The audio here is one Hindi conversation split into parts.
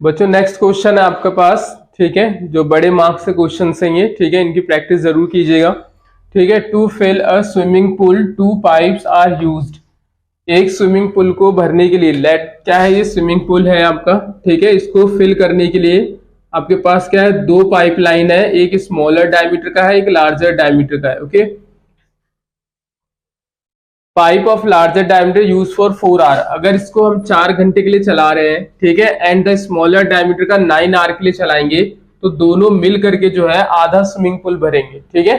बच्चों नेक्स्ट क्वेश्चन है आपके पास, ठीक है, जो बड़े मार्क्स से क्वेश्चन हैं ये, ठीक है, इनकी प्रैक्टिस जरूर कीजिएगा। ठीक है, to fill a swimming pool two pipes are used. एक स्विमिंग पूल को भरने के लिए, लेट क्या है, ये स्विमिंग पूल है आपका, ठीक है, इसको फिल करने के लिए आपके पास क्या है, दो पाइपलाइन है, एक स्मॉलर डायमीटर का है, एक लार्जर डायमीटर का है। Okay, pipe of larger diameter use for 4 hour, अगर इसको हम 4 घंटे के लिए चला रहे हैं, ठीक है, एंड द स्मॉलर डायमीटर का 9 आवर के लिए चलाएंगे, तो दोनों मिल करके जो है आधा स्विमिंग पूल भरेंगे। ठीक है,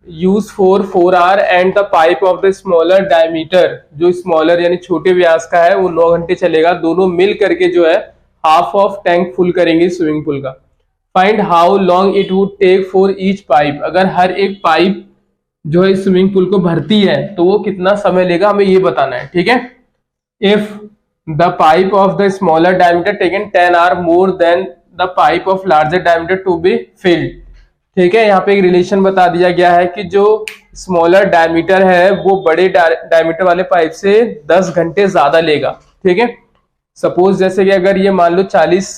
use for 4 our and the pipe of the smaller diameter, जो स्मॉलर यानी छोटे व्यास का है वो 9 घंटे चलेगा, दोनों मिल करके जो है हाफ ऑफ टैंक फुल करेंगे स्विमिंग पूल का। Find how long it would take for each pipe, अगर हर एक पाइप जो है स्विमिंग पूल को भरती है तो वो कितना समय लेगा, हमें ये बताना है। ठीक है, if the pipe of the smaller diameter taken 10 hour more than the pipe of larger diameter to be filled. ठीक है, यहाँ पे एक रिलेशन बता दिया गया है कि जो स्मॉलर डायमीटर है वो बड़े डायमीटर वाले पाइप से 10 घंटे ज्यादा लेगा। ठीक है, सपोज जैसे कि अगर ये मान लो 40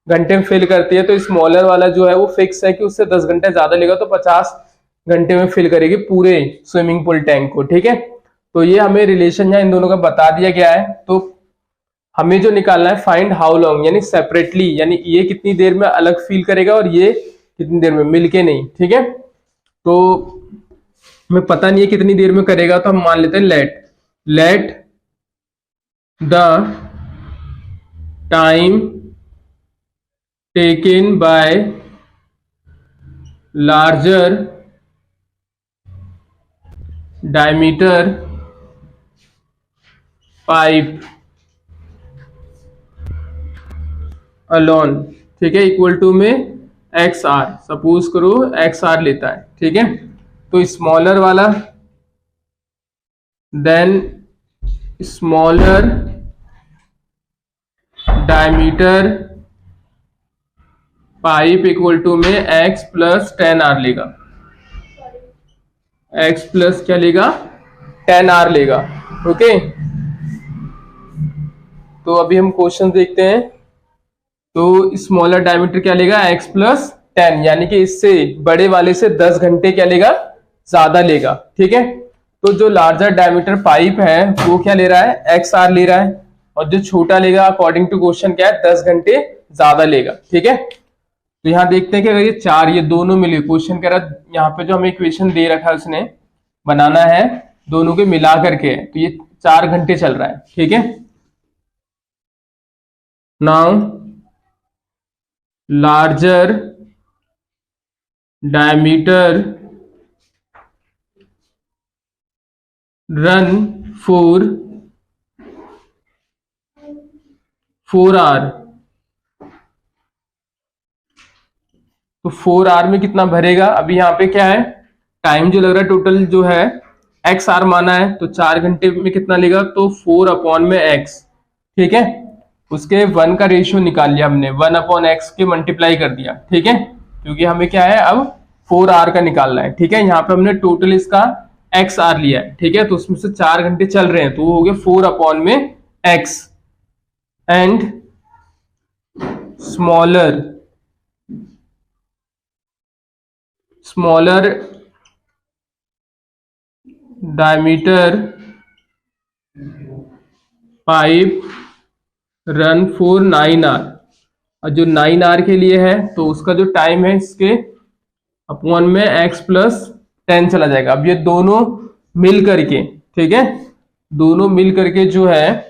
घंटे में फिल करती है तो स्मॉलर वाला जो है वो फिक्स है कि उससे 10 घंटे ज्यादा लेगा, तो 50 घंटे में फिल करेगी पूरे स्विमिंग पूल टैंक को। ठीक है, तो ये हमें रिलेशन यहाँ इन दोनों का बता दिया गया है। तो हमें जो निकालना है, फाइंड हाउ लॉन्ग, यानी सेपरेटली, यानी ये कितनी देर में अलग फील करेगा और ये कितनी देर में, मिलके नहीं। ठीक है, तो हमें पता नहीं है कितनी देर में करेगा, तो हम मान लेते हैं let the time taken by larger diameter pipe alone, ठीक है, इक्वल टू में एक्स आर, सपोज करो एक्स आर लेता है। ठीक है, तो स्मॉलर वाला, then smaller diameter pipe equal to में एक्स प्लस 10 आर लेगा, एक्स प्लस क्या लेगा, 10 आर लेगा। ओके, तो अभी हम क्वेश्चन देखते हैं। तो स्मॉलर डायमीटर क्या लेगा, एक्स प्लस 10, यानी कि इससे बड़े वाले से 10 घंटे क्या लेगा, ज्यादा लेगा। ठीक है, तो जो लार्जर डायमीटर पाइप है वो क्या ले रहा है, एक्स आर ले रहा है, और जो छोटा लेगा अकॉर्डिंग टू क्वेश्चन क्या है, 10 घंटे ज्यादा लेगा। ठीक है, तो यहाँ देखते हैं कि अगर ये चार, ये दोनों मिले, क्वेश्चन कह रहा यहाँ पे जो हमें इक्वेशन दे रखा है उसने बनाना है दोनों के मिला करके, तो ये 4 घंटे चल रहा है। ठीक है, now larger diameter run for 4 hour, तो 4 आवर में कितना भरेगा। अभी यहाँ पे क्या है, टाइम जो लग रहा है टोटल जो है एक्स आर माना है, तो 4 घंटे में कितना लेगा, तो 4 अपॉन में एक्स। ठीक है, उसके 1 का रेशियो निकाल लिया हमने, 1 अपॉन एक्स के मल्टीप्लाई कर दिया। ठीक है, क्योंकि हमें क्या है अब 4 आर का निकालना है। ठीक है, यहाँ पे हमने टोटल इसका एक्स आर लिया है। ठीक है, तो उसमें से 4 घंटे चल रहे हैं, तो वो हो गया 4 अपॉन में x, and smaller diameter pipe run for 9 hour, और जो 9 आवर के लिए है तो उसका जो टाइम है इसके अपॉन में x प्लस 10 चला जाएगा। अब ये दोनों मिल करके, ठीक है, दोनों मिल करके जो है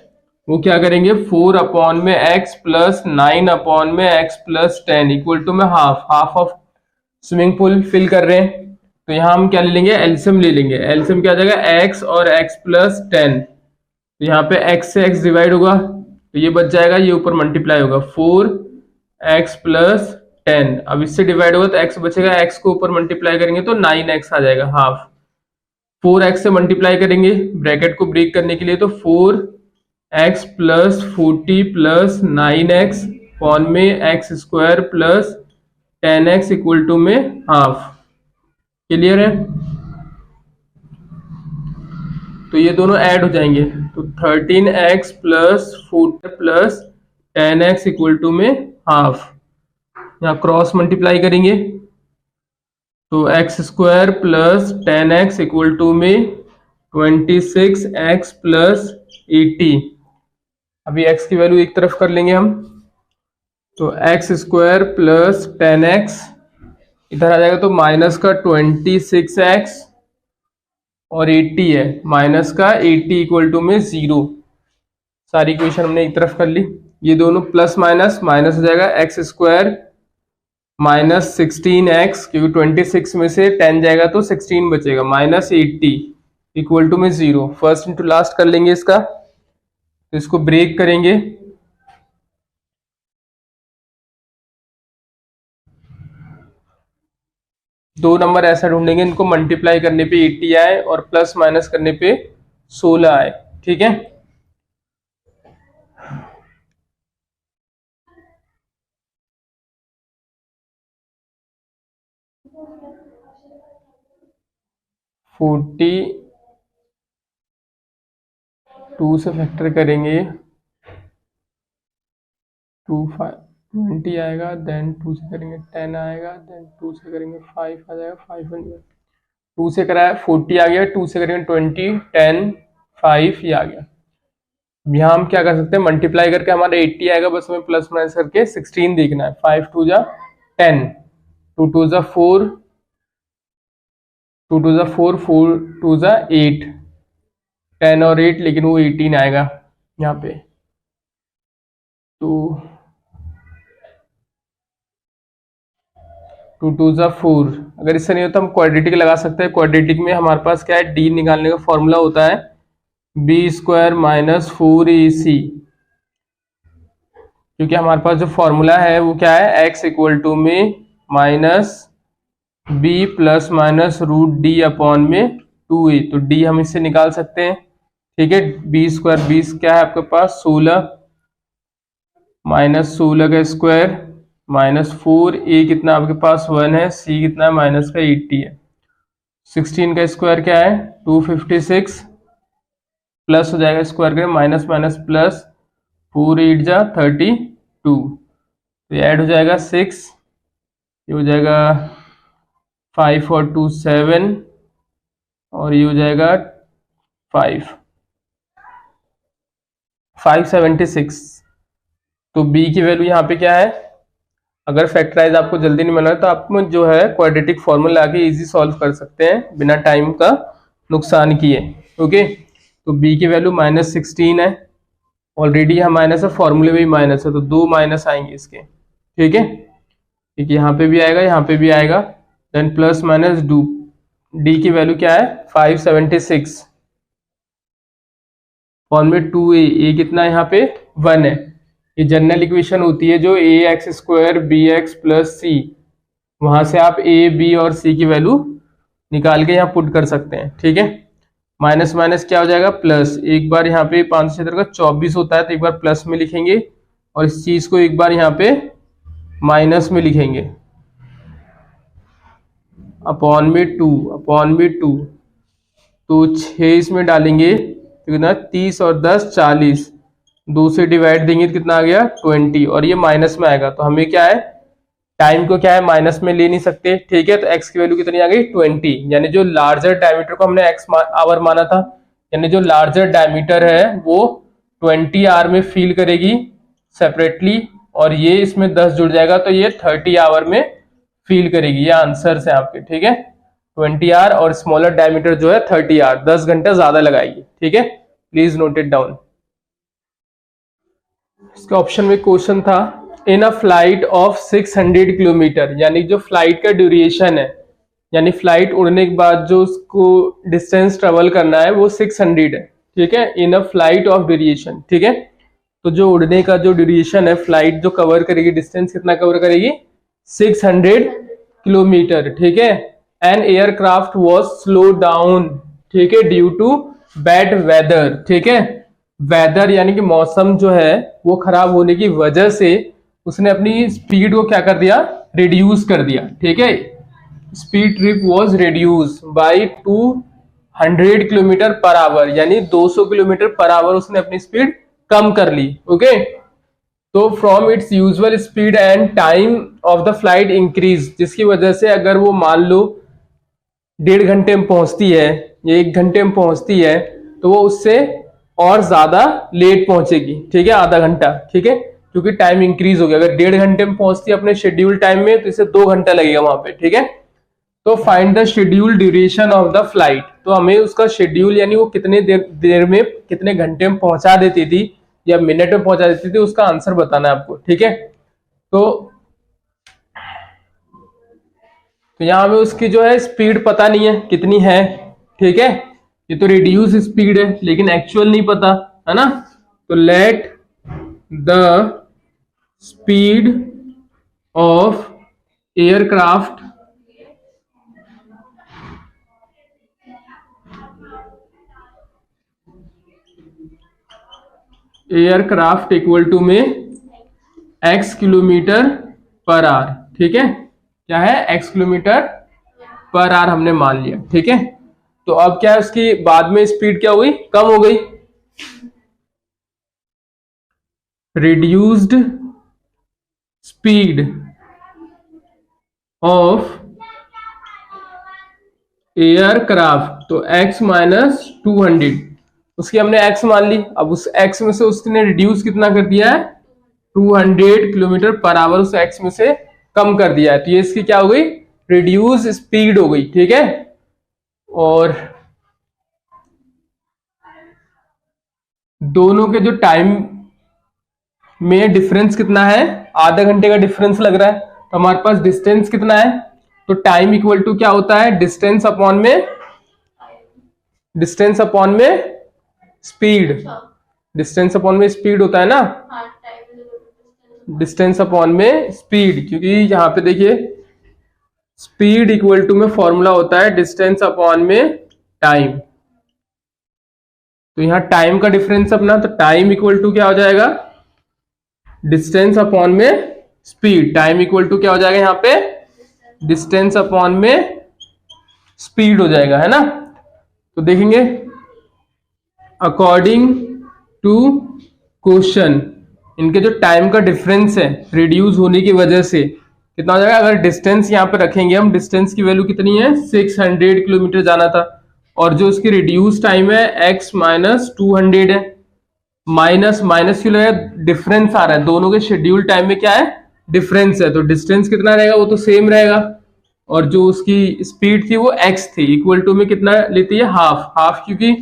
वो क्या करेंगे, 4 अपॉन में x प्लस 9 अपॉन में x प्लस 10 इक्वल टू में half of swimming pool fill कर रहे हैं। तो यहाँ हम क्या ले लेंगे, एलसीएम ले लेंगे। एलसीएम क्या आ जाएगा, x और x प्लस 10, तो यहाँ पे x से x डिवाइड होगा तो ये बच जाएगा, ये ऊपर मल्टीप्लाई होगा 4x प्लस 10, अब इससे डिवाइड होगा तो x बचेगा, x को ऊपर मल्टीप्लाई करेंगे तो 9x आ जाएगा, हाफ। 4x से मल्टीप्लाई करेंगे ब्रैकेट को ब्रेक करने के लिए, तो 4x plus 40 plus 9x upon में x square plus 10x equal to में हाफ। क्लियर है, तो ये दोनों ऐड हो जाएंगे, तो 13x plus 4 plus 10x equal to में हाफ, यहाँ क्रॉस मल्टीप्लाई करेंगे तो x square plus 10x equal to में 26x प्लस 80। अभी x की वैल्यू एक तरफ कर लेंगे हम, तो एक्स स्क्वायर प्लस 10x इधर आ जाएगा तो माइनस का 26x और 80 है, माइनस का 80 इक्वल टू में 0। सारी इक्वेशन हमने एक तरफ कर ली, ये दोनों प्लस माइनस माइनस हो जाएगा, एक्स स्क्वायर माइनस 16x, क्योंकि 26 में से 10 जाएगा तो 16 बचेगा, माइनस 80 इक्वल टू में 0। फर्स्ट इंटू लास्ट कर लेंगे इसका, तो इसको ब्रेक करेंगे, दो नंबर ऐसा ढूंढेंगे इनको मल्टीप्लाई करने पे 80 आए और प्लस माइनस करने पे 16 आए, ठीक है। फोर्टी 2 से फैक्टर करेंगे 20 आएगा, देन 2 से करेंगे 10 आएगा, देन 2 से करेंगे 5 आ जाएगा, 5 2 से कराया 40 आ गया, 2 से करेंगे 20 10 5 ये आ गया। यहाँ हम क्या कर सकते हैं, मल्टीप्लाई करके हमारा 80 आएगा, बस हमें प्लस माइनस करके 16 देखना है। 5 2 जा 10, 2 2 जा 4, 2 2 जा 4, 4 2 जा 8, 10 और 8, लेकिन वो 18 आएगा यहाँ पे। तो 2 2 जा 4, अगर इससे नहीं होता हम क्वाड्रेटिक लगा सकते हैं। क्वाड्रेटिक में हमारे पास क्या है, डी निकालने का फॉर्मूला होता है बी स्क्वायर माइनस 4ac, क्योंकि हमारे पास जो फॉर्मूला है वो क्या है, x इक्वल टू में minus b plus minus root d upon में 2a, तो d हम इससे निकाल सकते हैं, ठीक है। बी स्क्वायर, बी क्या है आपके पास 16 माइनस 16 का स्क्वायर माइनस 4a कितना आपके पास 1 है, c कितना है माइनस का 80 है, 16 का स्क्वायर क्या है 256 प्लस हो जाएगा स्क्वायर करें माइनस माइनस प्लस 4 8 जा 32, तो ये ऐड हो जाएगा 6, ये हो जाएगा 5 और 2 7 और ये हो जाएगा 576। तो b की वैल्यू यहाँ पे क्या है, अगर फैक्टराइज आपको जल्दी नहीं मिला है तो आप जो है क्वाड्रेटिक फॉर्मूला आके इजी सॉल्व कर सकते हैं बिना टाइम का नुकसान किए, ओके। तो b की वैल्यू माइनस 16 है, ऑलरेडी यहाँ माइनस है, फॉर्मूले में भी माइनस है, तो 2 माइनस आएंगे इसके, ठीक है। ठीक, यहाँ पे भी आएगा, यहाँ पे भी आएगा, देन प्लस माइनस डू, डी की वैल्यू क्या है 576, फॉर्मूले 2a, a कितना है यहाँ पे 1 है, ये जनरल इक्वेशन होती है जो a x square b x plus c, वहां से आप a b और c की वैल्यू निकाल के यहाँ पुट कर सकते हैं, ठीक है। माइनस माइनस क्या हो जाएगा प्लस, एक बार यहाँ पे 5 का 24 होता है तो एक बार प्लस में लिखेंगे और इस चीज को एक बार यहाँ पे माइनस में लिखेंगे, अपॉन में 2, तो 6 इसमें डालेंगे तो कितना 30 और 10 40, 2 से डिवाइड देंगे तो कितना आ गया 20, और ये माइनस में आएगा, तो हमें क्या है टाइम को क्या है माइनस में ले नहीं सकते, ठीक है। तो x की वैल्यू कितनी आ गई 20, यानी जो लार्जर डायमीटर को हमने x आवर माना था, यानी जो लार्जर डायमीटर है वो 20 आवर में फील करेगी सेपरेटली, और ये इसमें 10 जुड़ जाएगा तो ये 30 आवर में फील करेगी। ये आंसर है आपके, ठीक है। 20 आवर और स्मॉलर डायमीटर जो है 30 आवर, 10 घंटा ज्यादा लगाएगी, ठीक है। Please note it down. इसका ऑप्शन में क्वेश्चन था इन अ फ्लाइट ऑफ 600 किलोमीटर, यानी जो फ्लाइट का ड्यूरेशन है, यानी फ्लाइट उड़ने के बाद जो उसको डिस्टेंस ट्रेवल करना है वो 600 है, ठीक है। इन अ फ्लाइट ऑफ ड्यूरेशन, ठीक है। तो जो उड़ने का जो ड्यूरेशन है, फ्लाइट जो कवर करेगी डिस्टेंस कितना कवर करेगी 600 किलोमीटर, ठीक है। An aircraft was slow down, ठीक है, ड्यू टू बैड वेदर, ठीक है। वेदर यानी कि मौसम जो है वो खराब होने की वजह से उसने अपनी स्पीड को क्या कर दिया, रिड्यूस कर दिया, ठीक है। Speed trip was reduce by 200 kilometre per our, यानी 200 किलोमीटर पर आवर उसने अपनी स्पीड कम कर ली, ओके। तो from its usual speed and time of the flight increase, जिसकी वजह से अगर वो मान लो 1.5 घंटे में पहुंचती है या 1 घंटे में पहुंचती है, तो वो उससे और ज्यादा लेट पहुंचेगी, ठीक है, आधा घंटा, ठीक है, क्योंकि टाइम इंक्रीज हो गया। अगर 1.5 घंटे में पहुंचती है अपने शेड्यूल टाइम में, तो इसे 2 घंटा लगेगा वहां पे, ठीक है। तो find the schedule duration of the flight, तो हमें उसका शेड्यूल यानी वो कितने देर में कितने घंटे में पहुंचा देती थी या मिनट में पहुंचा देती थी, उसका आंसर बताना है आपको, ठीक है। तो यहां हमें उसकी जो है स्पीड पता नहीं है कितनी है, ठीक है, ये तो रिड्यूस स्पीड है लेकिन एक्चुअल नहीं पता, है ना। तो let the speed of aircraft equal to में x किलोमीटर पर आवर, ठीक है, क्या है x किलोमीटर पर आवर हमने मान लिया, ठीक है। तो अब क्या है, उसकी बाद में स्पीड क्या हुई, कम हो गई, रिड्यूस्ड स्पीड ऑफ एयरक्राफ्ट, तो x माइनस 200, उसकी हमने x मान ली। अब उस x में से उसने रिड्यूस कितना कर दिया है, 200 किलोमीटर पर आवर उस x में से कम कर दिया है, तो ये इसकी क्या हो गई, रिड्यूस स्पीड हो गई, ठीक है। और दोनों के जो टाइम में डिफरेंस कितना है, आधा घंटे का डिफरेंस लग रहा है, तो हमारे पास डिस्टेंस कितना है, तो टाइम इक्वल टू क्या होता है, डिस्टेंस अपॉन में स्पीड, डिस्टेंस अपॉन में स्पीड होता है ना, डिस्टेंस अपॉन में स्पीड, क्योंकि यहां पे देखिए स्पीड इक्वल टू में फॉर्मूला होता है डिस्टेंस अपॉन में टाइम, तो यहां टाइम का डिफरेंस अपना, तो टाइम इक्वल टू क्या हो जाएगा, डिस्टेंस अपॉन में स्पीड, टाइम इक्वल टू क्या हो जाएगा, यहां पे डिस्टेंस अपॉन में स्पीड हो जाएगा, है ना। तो देखेंगे अकॉर्डिंग टू क्वेश्चन इनके जो टाइम का डिफरेंस है रिड्यूस होने की वजह से कितना हो जाएगा, अगर डिस्टेंस यहाँ पे रखेंगे हम, डिस्टेंस की वैल्यू कितनी है, 600 किलोमीटर जाना था, और जो उसकी रिड्यूस टाइम है x माइनस 200 है, माइनस माइनस क्यों लगा, डिफरेंस आ रहा है, दोनों के शेड्यूल टाइम में क्या है, डिफरेंस है, तो डिस्टेंस कितना रहेगा, वो तो सेम रहेगा, और जो उसकी स्पीड थी वो x थी, इक्वल टू में कितना लेती है, हाफ, क्योंकि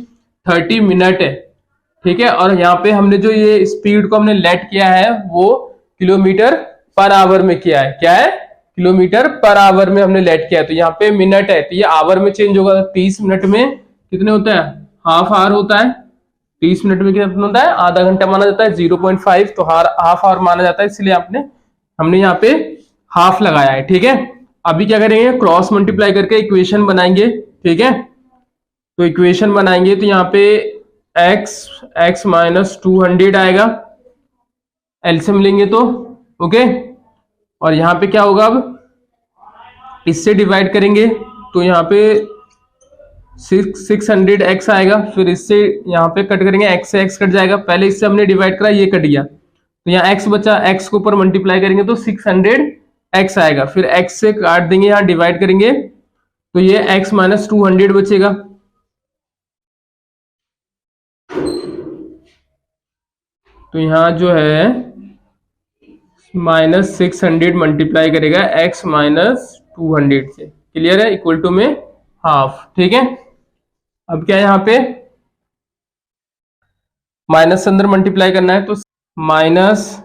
30 मिनट है, ठीक है। और यहाँ पे हमने जो ये स्पीड को हमने लेट किया है वो किलोमीटर पर आवर में किया है, क्या है, किलोमीटर पर आवर में हमने लेट किया है, तो यहाँ पे मिनट है, तो ये आवर में चेंज होगा, 30 मिनट में कितने होता है, हाफ आवर होता है, 30 मिनट में कितना होता है, आधा घंटा माना जाता है, 0.5, तो हाफ आवर माना जाता है, इसलिए हमने यहाँ पे हाफ लगाया है, ठीक है। अभी क्या करेंगे, क्रॉस मल्टीप्लाई करके इक्वेशन बनाएंगे, ठीक है। तो इक्वेशन बनाएंगे तो यहाँ पे x माइनस 200 आएगा, एलसीएम लेंगे तो, ओके, और यहाँ पे क्या होगा, अब इससे डिवाइड करेंगे तो यहाँ पे 600x आएगा, फिर इससे यहाँ पे कट करेंगे, x से x कट जाएगा, पहले इससे हमने डिवाइड करा, ये कट गया, तो यहाँ x बचा, x को ऊपर मल्टीप्लाई करेंगे तो 600x आएगा, फिर x से काट देंगे, यहाँ डिवाइड करेंगे तो ये x माइनस 200 बचेगा, तो यहाँ जो है माइनस 600 मल्टीप्लाई करेगा x माइनस 200 से, क्लियर है, इक्वल टू में हाफ, ठीक है। अब क्या है, यहाँ पे माइनस अंदर मल्टीप्लाई करना है, तो minus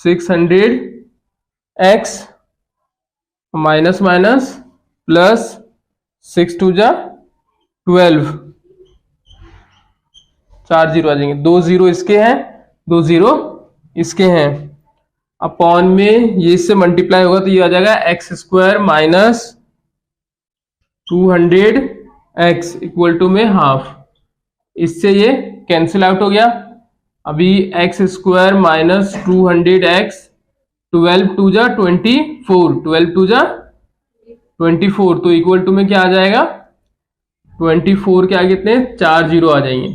600x minus minus plus 6 2 जा 12, 4 जीरो आ जाएंगे, 2 जीरो इसके हैं, 2 जीरो इसके हैं, अपॉन में ये इससे मल्टीप्लाई होगा तो ये आ जाएगा x square minus 200x equal to में हाफ, इससे ये कैंसिल आउट हो गया। अभी x square minus 200x 12 to जा 24, 12 टू जा 24, तो इक्वल टू में क्या आ जाएगा, 24 के आगे कितने 4 जीरो आ जाएंगे,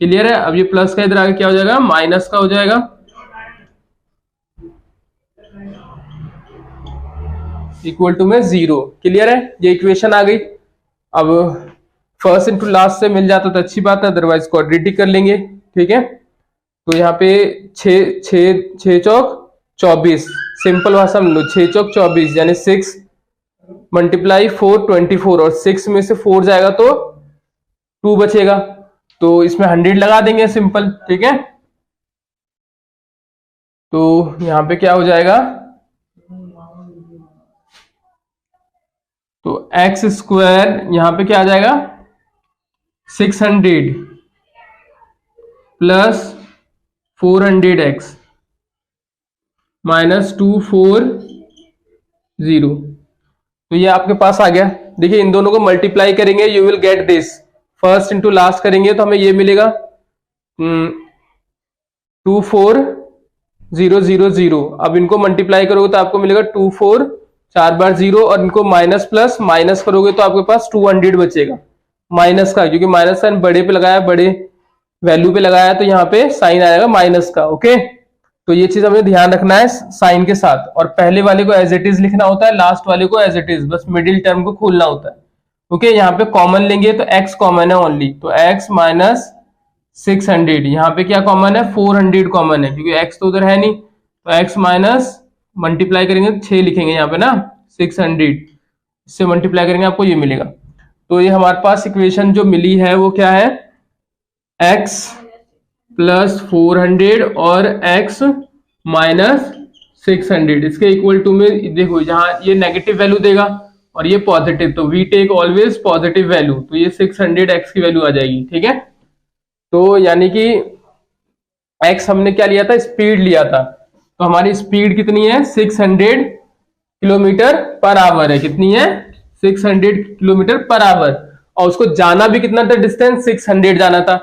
क्लियर है। अब ये प्लस का इधर आगे क्या हो जाएगा, माइनस का हो जाएगा, इक्वल टू में 0। क्लियर है, ये इक्वेशन आ गई। अब फर्स्ट इंटू लास्ट से मिल जाता तो अच्छी बात है, अदरवाइज क्वाड्रेटिक कर लेंगे। ठीक है, तो यहाँ पे 6 चौक 24, सिंपल भाषा में लो 6 चौक 24 यानी 6 मल्टीप्लाई 4 24, और 6 में से 4 जाएगा तो 2 बचेगा, तो इसमें 100 लगा देंगे सिंपल। ठीक है, तो यहाँ पे क्या हो जाएगा, तो एक्स स्क्वायर यहाँ पे क्या आ जाएगा 600 प्लस 400x माइनस 240। तो ये आपके पास आ गया। देखिए इन दोनों को मल्टीप्लाई करेंगे, you will get this, first into last करेंगे तो हमें ये मिलेगा 24000। अब इनको मल्टीप्लाई करोगे तो आपको मिलेगा 24 4 बार 0, और इनको माइनस प्लस माइनस करोगे तो आपके पास 200 बचेगा माइनस का, क्योंकि माइनस साइन बड़े पे लगाया, बड़े वैल्यू पे लगाया, तो यहाँ पे साइन आएगा माइनस का। ओके, तो ये चीज हमें ध्यान रखना है साइन के साथ, और पहले वाले को एज इट इज लिखना होता है, लास्ट वाले को एज इट इज, बस मिडिल टर्म को खोलना होता है। ओके, यहाँ पे कॉमन लेंगे तो x कॉमन है ओनली, तो x माइनस 600, यहाँ पे क्या कॉमन है 400 कॉमन है, क्योंकि x तो उधर है नहीं, तो x माइनस मल्टीप्लाई करेंगे तो 6 लिखेंगे यहाँ पे ना, 600 इससे मल्टीप्लाई करेंगे आपको ये मिलेगा। तो ये हमारे पास इक्वेशन जो मिली है वो क्या है, x प्लस 400 और x माइनस 600, इसके इक्वल टू में देखो जहां ये नेगेटिव वैल्यू देगा और ये पॉजिटिव, तो we take always positive value, तो ये 600x की वैल्यू आ जाएगी। ठीक है, तो यानी कि x हमने क्या लिया था, स्पीड लिया था, तो हमारी स्पीड कितनी है 600 किलोमीटर पर आवर है, कितनी है 600 किलोमीटर पर आवर, और उसको जाना भी कितना था डिस्टेंस 600 जाना था।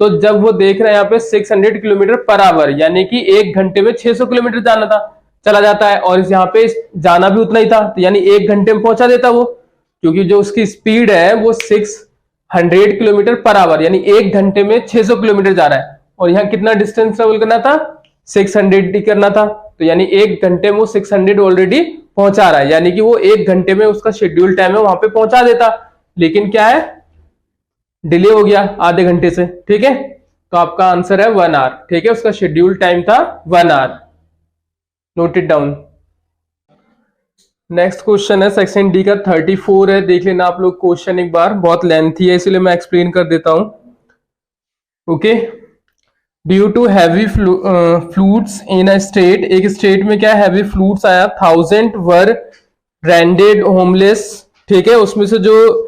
तो जब वो देख रहे हैं यहाँ पे 600 किलोमीटर पर आवर, यानी कि 1 घंटे में 600 किलोमीटर जाना था, चला जाता है, और यहाँ पे जाना भी उतना ही था, तो यानी 1 घंटे में पहुंचा देता वो, क्योंकि जो उसकी स्पीड है वो 600 किलोमीटर पर आवर, यानी 1 घंटे में 600 किलोमीटर जा रहा है, और यहाँ कितना डिस्टेंस ट्रेवल करना था 600 करना था, तो यानी 1 घंटे में वो 600 ऑलरेडी पहुंचा रहा है, यानी कि वो 1 घंटे में उसका शेड्यूल टाइम है वहां पे पहुंचा देता, लेकिन क्या है डिले हो गया आधे घंटे से। ठीक है, तो आपका आंसर है 1 आवर। ठीक है, उसका शेड्यूल टाइम था 1 hour, note it down. Next question है सेक्शन डी का 34 है, देख लेना आप लोग क्वेश्चन एक बार, बहुत लेंथी है इसलिए मैं एक्सप्लेन कर देता हूं। Okay, due to heavy floods in a state, एक स्टेट में क्या हैवी फ्लूड्स आया, 1000 वर रेंडेड होमलेस। ठीक है, उसमें से जो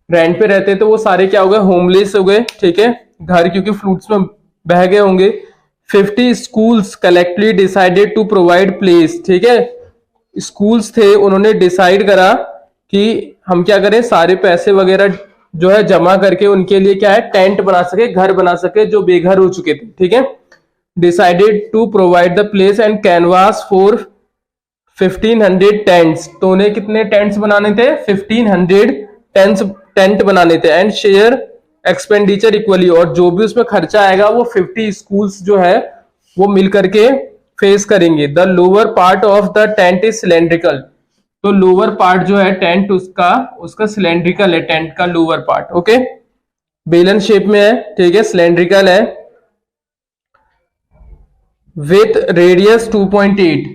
रेंट पे रहते तो वो सारे क्या हो गए होमलेस हो गए। ठीक है, घर क्योंकि फ्लूड्स में बह गए होंगे। 50 schools collectively decided to provide place. ठीक है, स्कूल्स थे उन्होंने डिसाइड करा कि हम क्या करें, सारे पैसे वगैरह जो है जमा करके उनके लिए क्या है टेंट बना सके, घर बना सके जो बेघर हो चुके थे। ठीक है, decided to provide the place and canvas for 1500 tents. तो उन्हें कितने टेंट्स बनाने थे 1500 टेंट बनाने थे, एंड शेयर एक्सपेंडिचर इक्वली, और जो भी उसमें खर्चा आएगा वो 50 स्कूल्स जो है वो मिल करके फेस करेंगे। The lower part of the tent is cylindrical, तो लोअर पार्ट जो है टेंट उसका सिलेंड्रिकल है, टेंट का लोअर पार्ट। ओके, बेलन शेप में है। ठीक है, सिलेंड्रिकल है, विथ रेडियस 2.8,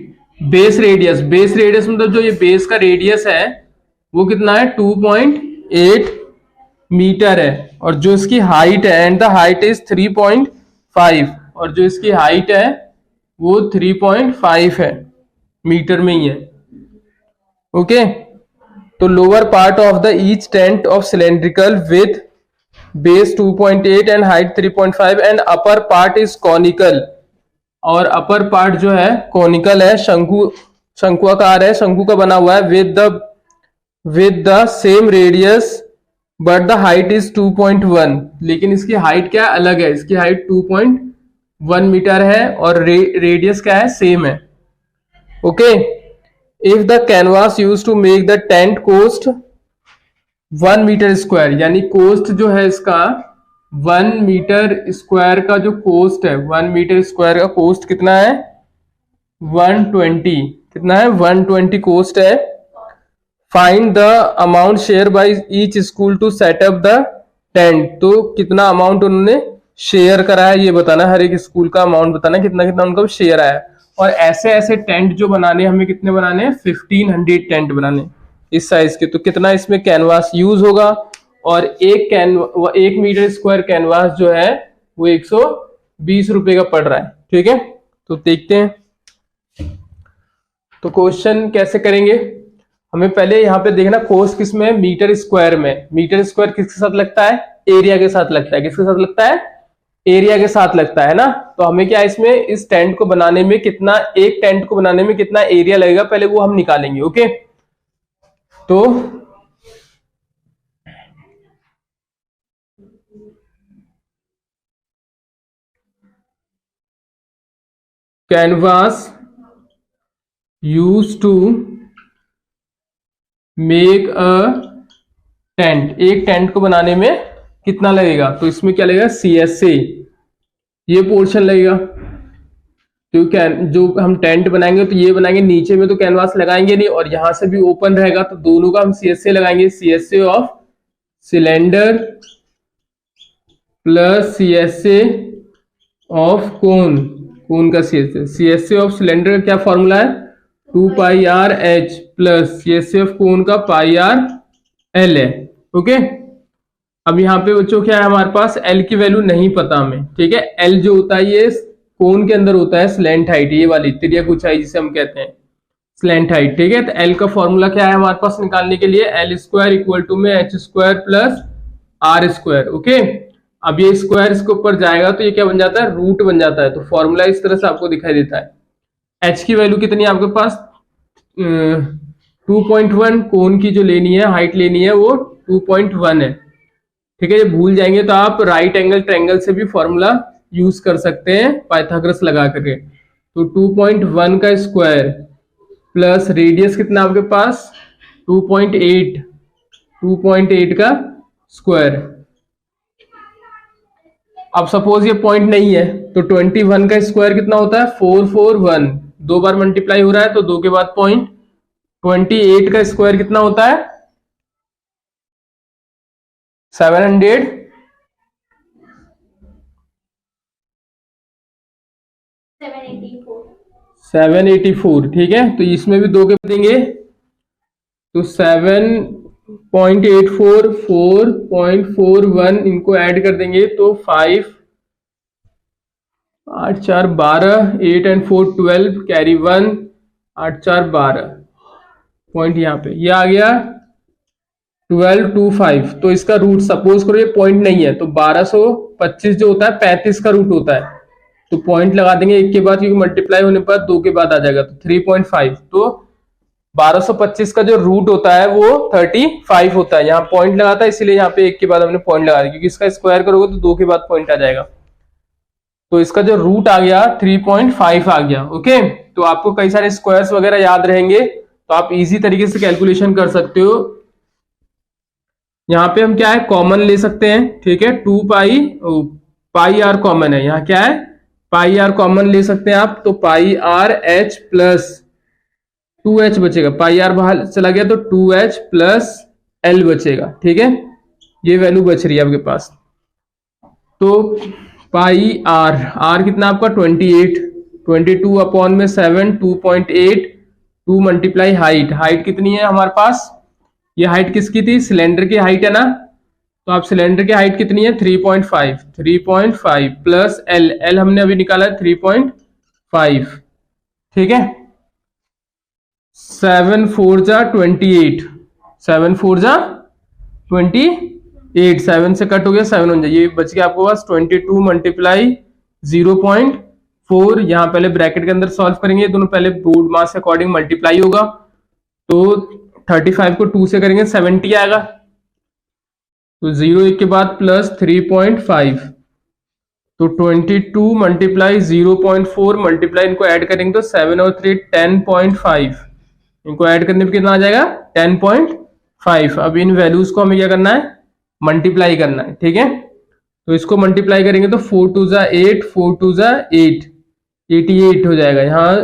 बेस रेडियस मतलब जो ये बेस का रेडियस है वो कितना है 2.8 मीटर है, और जो इसकी हाइट है, एंड द हाइट इज 3.5, और जो इसकी हाइट है वो 3.5 है, मीटर में ही है। ओके, तो lower part of the each tent of cylindrical with base 2.8 and height 3.5 and upper part is conical, और अपर पार्ट जो है कॉनिकल है, शंकुआकार है, शंकु का बना हुआ है, with the same radius but the height is 2.1, लेकिन इसकी हाइट क्या अलग है, इसकी हाइट 2.1 मीटर है और रेडियस क्या है सेम है। Okay, if the canvas use to make the tent cost 1 metre square, यानी कोस्ट जो है इसका 1 मीटर स्क्वायर का जो कोस्ट है, 1 मीटर स्क्वायर का कोस्ट कितना है 120, कितना है 120 कोस्ट है। Find the amount share by each school to set up the tent. तो कितना अमाउंट उन्होंने शेयर करा है ये बताना, हर एक स्कूल का अमाउंट बताना, कितना कितना उनका शेयर आया। और ऐसे ऐसे टेंट जो बनाने, हमें कितने बनाने हैं, 1500 टेंट बनाने इस साइज के। तो कितना इसमें कैनवास यूज होगा, और एक मीटर स्क्वायर कैनवास जो है वो 120 रुपए का पड़ रहा है। ठीक है, तो देखते हैं तो क्वेश्चन कैसे करेंगे। हमें पहले यहाँ पे देखना कोस किस में, मीटर स्क्वायर में। मीटर स्क्वायर किसके साथ लगता है, एरिया के साथ लगता है। किसके साथ लगता है, एरिया के साथ लगता है ना। तो हमें क्या इसमें, इस टेंट को बनाने में कितना, एक टेंट को बनाने में कितना एरिया लगेगा, पहले वो हम निकालेंगे। ओके, तो canvas use to make a tent, एक टेंट को बनाने में कितना लगेगा, तो इसमें क्या लगेगा, CSA ये पोर्शन लगेगा। तो जो हम टेंट बनाएंगे तो ये बनाएंगे, नीचे में तो कैनवास लगाएंगे नहीं, और यहां से भी ओपन रहेगा, तो दोनों का हम CSA लगाएंगे। CSA of cylinder plus CSA of cone, cone का CSA। CSA ऑफ सिलेंडर का क्या फॉर्मूला है, 2πr/h प्लस CSA ऑफ कोन का πr/l है। ओके, अब यहाँ पे बच्चों क्या है, हमारे पास L की वैल्यू नहीं पता हमें। ठीक है, L जो होता है ये कोन के अंदर होता है स्लैंट हाइट, ये वाली तिर्यक ऊंचाई जिसे हम कहते हैं स्लैंट हाइट। ठीक है, तो L का फॉर्मूला क्या है हमारे पास निकालने के लिए, L² इक्वल टू में h² प्लस r²। ओके, अब ये स्क्वायर इसके ऊपर जाएगा तो ये क्या बन जाता है, रूट बन जाता है। तो फॉर्मूला इस तरह से आपको दिखाई देता है। h की वैल्यू कितनी है आपके पास, 2.1, कोन की जो लेनी है, हाइट लेनी है, वो 2.1 है। ठीक है, ये भूल जाएंगे तो आप राइट एंगल ट्रायंगल से भी फॉर्मूला यूज कर सकते हैं पाइथागोरस लगा करके। तो 2.1 का स्क्वायर प्लस रेडियस कितना आपके पास 2.8, 2.8 का स्क्वायर। अब सपोज ये पॉइंट नहीं है तो 21 का स्क्वायर कितना होता है 441, दो बार मल्टीप्लाई हो रहा है तो दो के बाद पॉइंट। 28 का स्क्वायर कितना होता है 784। ठीक है, तो इसमें भी दो के देंगे तो 7.84, 4.41 इनको ऐड कर देंगे तो 5, 8 4 12, 8 and 4 12, कैरी 1, 8 4 12 पॉइंट यहाँ पे ये आ गया 1225। तो इसका रूट सपोज करो ये पॉइंट नहीं है तो 1225 जो होता है 35 का रूट होता है, तो पॉइंट लगा देंगे एक के बाद, क्योंकि मल्टीप्लाई होने पर दो के बाद आ जाएगा तो 3.5। तो 1225 का जो रूट होता है वो 35 होता है। यहाँ पॉइंट लगाता है इसीलिए यहाँ पे एक के बाद हमने पॉइंट लगा दिया, क्योंकि इसका स्क्वायर करोगे तो दो के बाद पॉइंट आ जाएगा। तो इसका जो रूट आ गया 3.5 आ गया। ओके, तो आपको कई सारे स्क्वायर्स वगैरह याद रहेंगे तो आप इजी तरीके से कैलकुलेशन कर सकते हो। यहाँ पे हम क्या है कॉमन ले सकते हैं। ठीक है, 2πr कॉमन है, यहाँ क्या है πr कॉमन ले सकते हैं आप, तो πr/h प्लस 2h बचेगा, πr बाहर चला गया तो 2h प्लस l बचेगा। ठीक है, ये वैल्यू बच रही है आपके पास। तो πr कितना आपका 28, 22 अपॉन में 7, 2.8, 2 मल्टीप्लाई हाइट कितनी है हमारे पास, ये हाइट किसकी थी सिलेंडर की हाइट है ना, तो आप सिलेंडर की हाइट कितनी है 3.5 प्लस l हमने अभी निकाला है 3.5। ठीक है, 7 4 जा 28, 7 4 जा 28, 7 से कट हो गया 7 हो जाए, ये बच गया आपको पास 22 मल्टीप्लाई 0.4। यहाँ पहले ब्रैकेट के अंदर सॉल्व करेंगे, दोनों पहले बोर्ड मास के अकॉर्डिंग मल्टीप्लाई होगा, तो 35 को 2 से करेंगे 70 आएगा, तो 0 एक के बाद प्लस 3.5, तो 22 मल्टीप्लाई 0.4 मल्टीप्लाई इनको ऐड करेंगे तो 7 और 3 10.5, इनको ऐड करने पे कितना आ जाएगा 10.5। अब इन वैल्यूज को हमें क्या करना है मल्टीप्लाई करना है। ठीक है, तो इसको मल्टीप्लाई करेंगे तो 4 2 जा 8, 4 2 जा 8, 88 हो जाएगा, यहाँ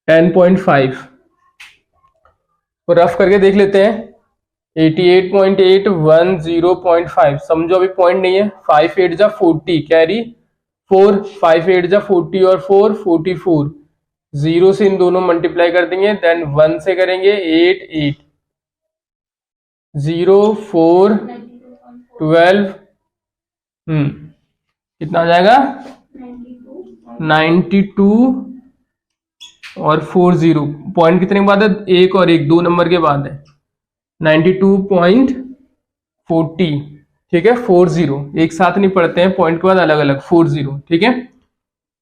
10.5। तो रफ करके देख लेते हैं। 88.8 10.5, समझो अभी पॉइंट नहीं है। 5 8 जा 40 कैरी 4, 5 8 जा 40 और 4 44, जीरो से इन दोनों मल्टीप्लाई कर देंगे, देन 1 से करेंगे 8 8 0 4 12, कितना आ जाएगा 92 और 40, पॉइंट कितने के बाद है, एक और एक, 2 नंबर के बाद है 92.40, ठीक है 40, एक साथ नहीं पढ़ते हैं पॉइंट के बाद अलग अलग, 40, ठीक है।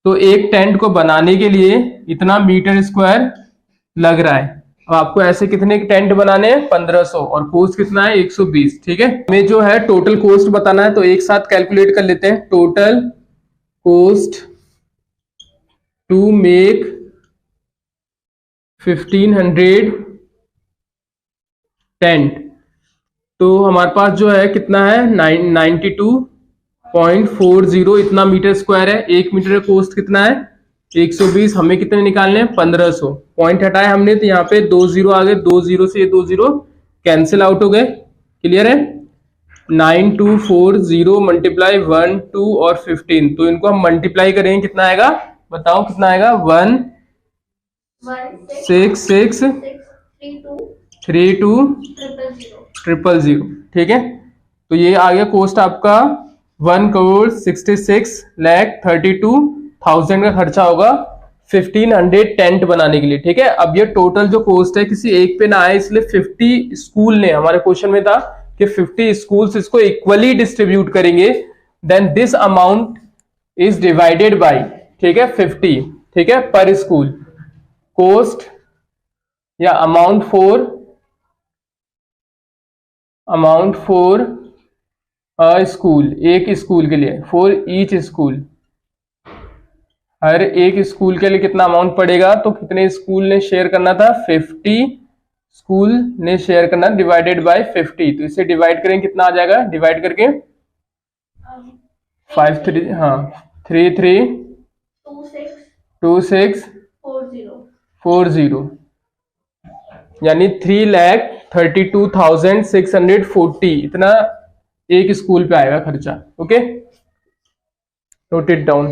तो एक टेंट को बनाने के लिए इतना मीटर स्क्वायर लग रहा है। अब आपको ऐसे कितने टेंट बनाने हैं, 1500, और कोस्ट कितना है 120, ठीक है। हमें जो है टोटल कोस्ट बताना है, तो एक साथ कैलकुलेट कर लेते हैं। Total cost to make 1500 tent, तो हमारे पास जो है कितना है 92.40, इतना मीटर स्क्वायर है। एक मीटर का कोस्ट कितना है 120, हमें कितने निकालने हैं 1500। पॉइंट हटाए हमने तो यहाँ पे 2 जीरो आ गए, 2 जीरो से ये 2 जीरो कैंसिल आउट हो गए, क्लियर है। 9240 मल्टीप्लाई 1 2 और 15, तो इनको हम मल्टीप्लाई करेंगे, कितना आएगा बताओ, कितना आएगा 166 32 000, ठीक है। तो ये आ गया कोस्ट आपका 1,66,32,000 का खर्चा होगा 1500 टेंट बनाने के लिए, ठीक है। अब ये टोटल जो कोस्ट है किसी एक पे ना आए, इसलिए 50 स्कूल ने, हमारे क्वेश्चन में था कि 50 स्कूल्स इसको इक्वली डिस्ट्रीब्यूट करेंगे, then this amount is divided by, ठीक है 50, ठीक है, पर स्कूल। कोस्ट या अमाउंट फॉर अ स्कूल, एक स्कूल के लिए, फॉर ईच स्कूल, हर एक स्कूल के लिए कितना अमाउंट पड़ेगा, तो कितने स्कूल ने शेयर करना था, 50 स्कूल ने शेयर करना, डिवाइडेड बाय 50, तो इसे डिवाइड करें कितना आ जाएगा, डिवाइड करके 5 3, हाँ 3 3 2 6 4 0, यानी 3,32,640, इतना एक स्कूल पे आएगा खर्चा, ओके, नोट इट डाउन।